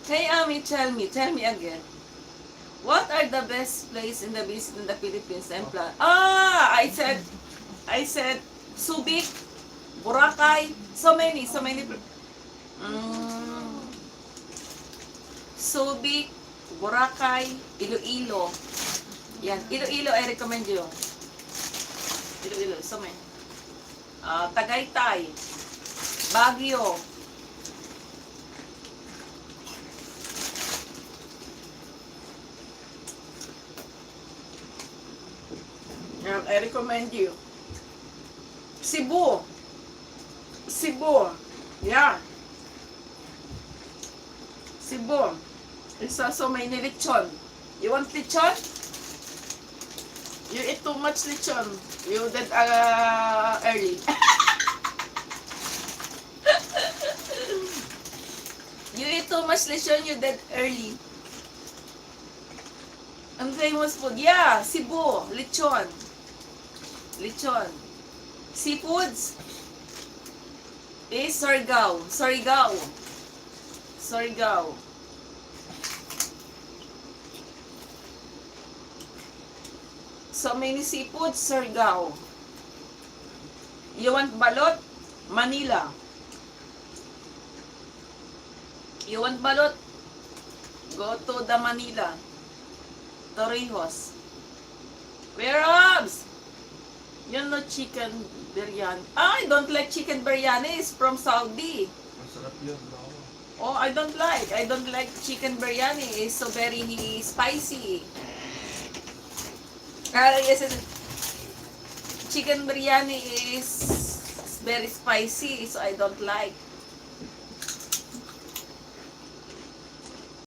Hey, Ami, tell me again. What are the best place in the visit in the Philippines? I said, Subic, Boracay, so many. Mm, Subic, Boracay, Iloilo. Yan, Iloilo, I recommend you. Iloilo, so many. Tagaytay, Baguio. Yan, I recommend you. Cebu. Cebu. Yeah. Cebu. It's also may lechon. You want lechon? You eat too much lechon. You did early. You eat too much lechon, you dead early. Ang famous food, yeah, Cebu, lechon. Lechon. Seafoods is Surigao. Surigao. Surigao. So many seafoods, Surigao. You want balot? Manila. You want balot? Go to the Manila. Torrijos. Where Robs? You know chicken biryani. I don't like chicken biryani. It's from Saudi. Masarap yun, bawal. Oh, I don't like. I don't like chicken biryani. It's so very spicy. Yes, chicken biryani is very spicy, so I don't like.